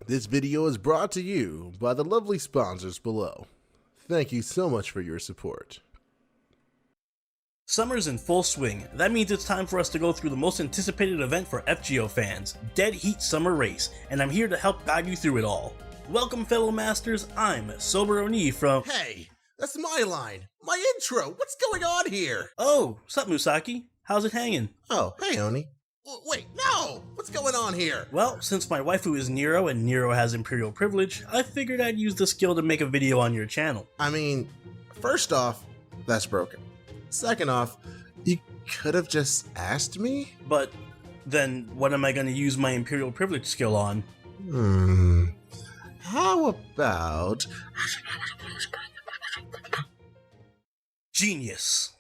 This video is brought to you by the lovely sponsors below. Thank you so much for your support. Summer's in full swing. That means it's time for us to go through the most anticipated event for FGO fans, Dead Heat Summer Race, and I'm here to help guide you through it all. Welcome fellow masters, I'm SoberOni from— Hey, that's my line, my intro, what's going on here? Oh, sup Musaki? How's it hanging? Oh, hey Oni. Wait, no! What's going on here? Well, since my waifu is Nero and Nero has Imperial privilege, I figured I'd use the skill to make a video on your channel. I mean, first off, that's broken. Second off, you could have just asked me? But then what am I going to use my Imperial privilege skill on? How about... Genius.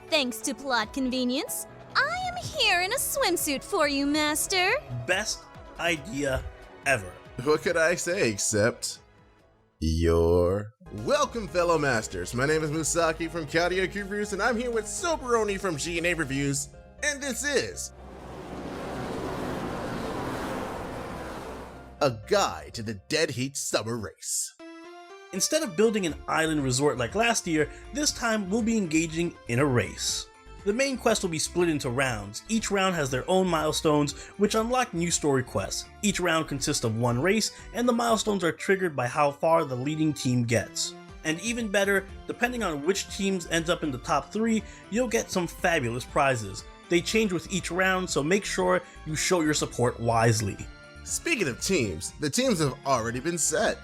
Thanks to plot convenience, I am here in a swimsuit for you, Master. Best idea ever. What could I say except... Welcome, fellow masters. My name is Musaki from Chaldea Reviews, and I'm here with SoberOni from G&A Reviews, and this is... a guide to the Dead Heat Summer Race. Instead of building an island resort like last year, this time we'll be engaging in a race. The main quest will be split into rounds. Each round has their own milestones, which unlock new story quests. Each round consists of one race, and the milestones are triggered by how far the leading team gets. And even better, depending on which teams ends up in the top 3, you'll get some fabulous prizes. They change with each round, so make sure you show your support wisely. Speaking of teams, the teams have already been set.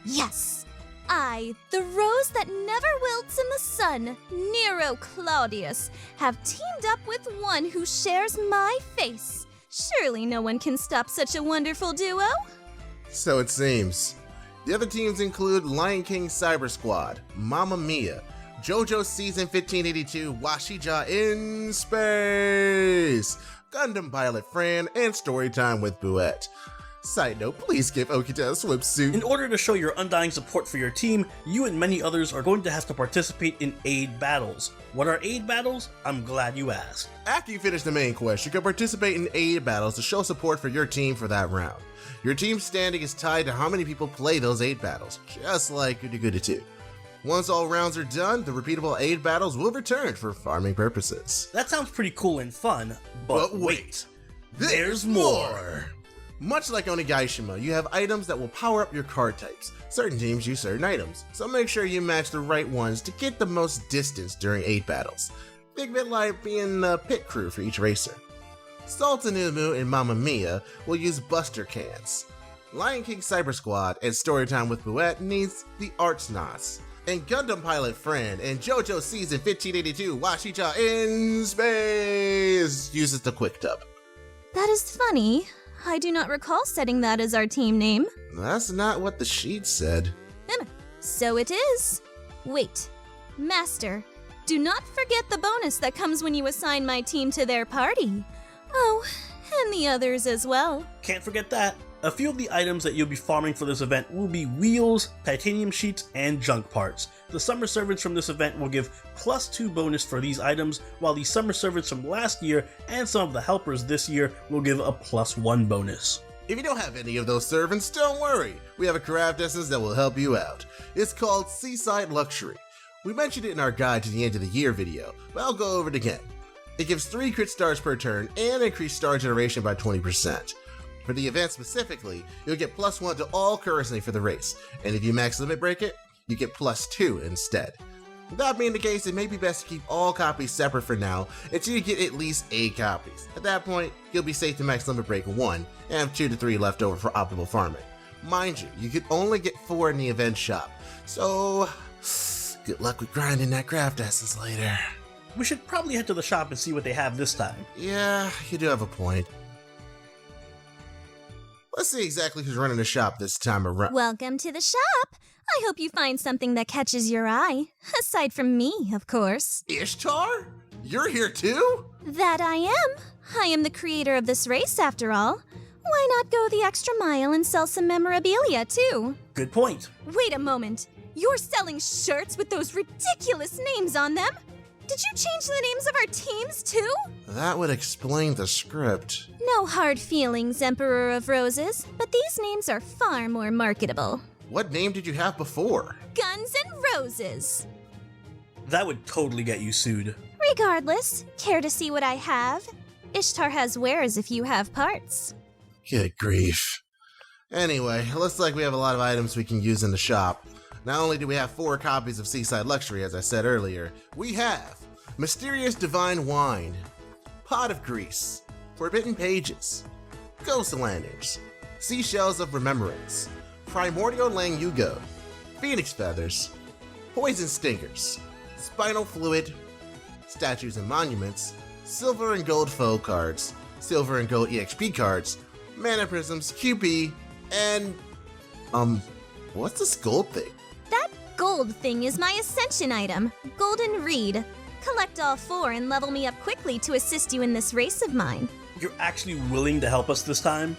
Yes, I, the rose that never wilts in the sun, Nero Claudius, have teamed up with one who shares my face. Surely no one can stop such a wonderful duo. So it seems. The other teams include Lion King Cyber Squad, Mamma Mia, JoJo Season 1582 Washija in Space, Gundam Pilot Fran, and Storytime with Buette. Side note, please give Okita a swimsuit. In order to show your undying support for your team, you and many others are going to have to participate in aid battles. What are aid battles? I'm glad you asked. After you finish the main quest, you can participate in aid battles to show support for your team for that round. Your team's standing is tied to how many people play those aid battles, just like Goody Goody 2. Once all rounds are done, the repeatable aid battles will return for farming purposes. That sounds pretty cool and fun, but wait. There's more! Much like Onigashima, you have items that will power up your card types. Certain teams use certain items, so make sure you match the right ones to get the most distance during aid battles. Think of it like being the pit crew for each racer. Sultanumu and Mamma Mia will use buster cans. Lion King Cyber Squad and Storytime with Buette needs the Arts Knots. And Gundam Pilot Fran and JoJo Season 1582 Washija in Space uses the Quick Tub. That is funny. I do not recall setting that as our team name. That's not what the sheet said. So it is. Wait, Master, do not forget the bonus that comes when you assign my team to their party. Oh, and the others as well. Can't forget that. A few of the items that you'll be farming for this event will be wheels, titanium sheets, and junk parts. The summer servants from this event will give +2 bonus for these items, while the summer servants from last year and some of the helpers this year will give a +1 bonus. If you don't have any of those servants, don't worry. We have a craft essence that will help you out. It's called Seaside Luxury. We mentioned it in our guide to the end of the year video, but I'll go over it again. It gives 3 crit stars per turn and increased star generation by 20%. For the event specifically, you'll get +1 to all currency for the race, and if you max limit break it, you get +2 instead. With that being the case, it may be best to keep all copies separate for now until you get at least 8 copies. At that point, you'll be safe to max limit break 1 and have 2 to 3 left over for optimal farming. Mind you, you can only get 4 in the event shop, so good luck with grinding that craft essence later. We should probably head to the shop and see what they have this time. Yeah, you do have a point. Let's see exactly who's running the shop this time around. Welcome to the shop. I hope you find something that catches your eye. Aside from me, of course. Ishtar? You're here too? That I am. I am the creator of this race, after all. Why not go the extra mile and sell some memorabilia, too? Good point. Wait a moment. You're selling shirts with those ridiculous names on them? Did you change the names of our teams, too? That would explain the script. No hard feelings, Emperor of Roses, but these names are far more marketable. What name did you have before? Guns and Roses. That would totally get you sued. Regardless, care to see what I have? Ishtar has wares if you have parts. Good grief. Anyway, looks like we have a lot of items we can use in the shop. Not only do we have 4 copies of Seaside Luxury, as I said earlier, we have Mysterious Divine Wine, Pot of Grease, Forbidden Pages, Ghost Lanterns, Seashells of Remembrance, Primordial Lang Yugo, Phoenix Feathers, Poison Stingers, Spinal Fluid, Statues and Monuments, Silver and Gold Foe cards, Silver and Gold EXP cards, Mana Prisms, QP, and, what's this gold thing? That gold thing is my ascension item, Golden Reed. Collect all 4 and level me up quickly to assist you in this race of mine. You're actually willing to help us this time?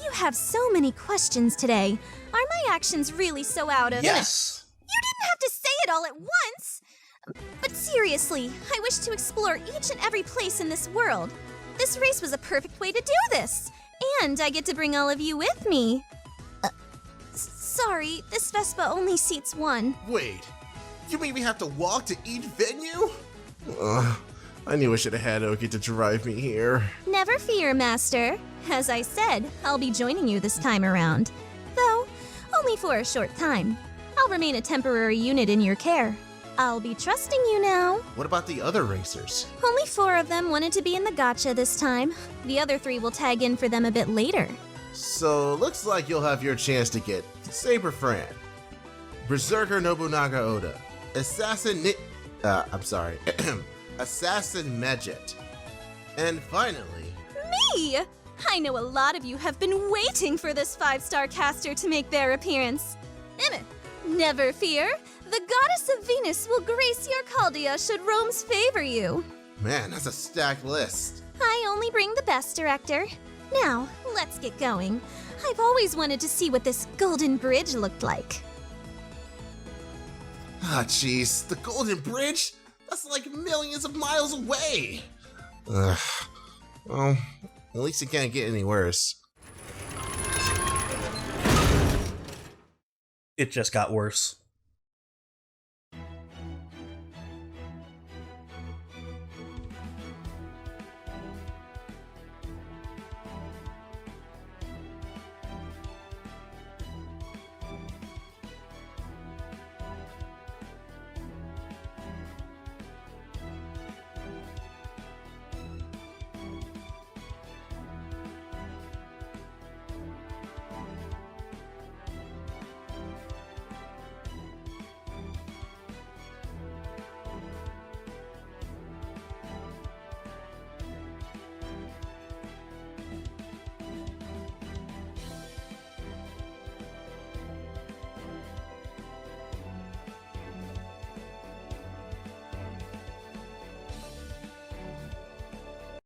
You have so many questions today. Are my actions really so out of... Yes! You didn't have to say it all at once! But seriously, I wish to explore each and every place in this world. This race was a perfect way to do this. And I get to bring all of you with me. Sorry, this Vespa only seats 1. Wait, you mean we have to walk to each venue? I knew I should have had Oki to drive me here. Never fear, Master. As I said, I'll be joining you this time around. Though, only for a short time. I'll remain a temporary unit in your care. I'll be trusting you now. What about the other racers? Only 4 of them wanted to be in the Gacha this time. The other 3 will tag in for them a bit later. So, looks like you'll have your chance to get Saber Fran, Berserker Nobunaga Oda, Assassin Assassin Medjet, and finally... Me! I know a lot of you have been waiting for this 5-star caster to make their appearance. Never fear, the goddess of Venus will grace your Chaldea should Rome's favor you. Man, that's a stacked list. I only bring the best, Director. Now, let's get going. I've always wanted to see what this golden bridge looked like. Ah, jeez, the Golden Bridge? That's like millions of miles away! Ugh. Well, at least it can't get any worse. It just got worse.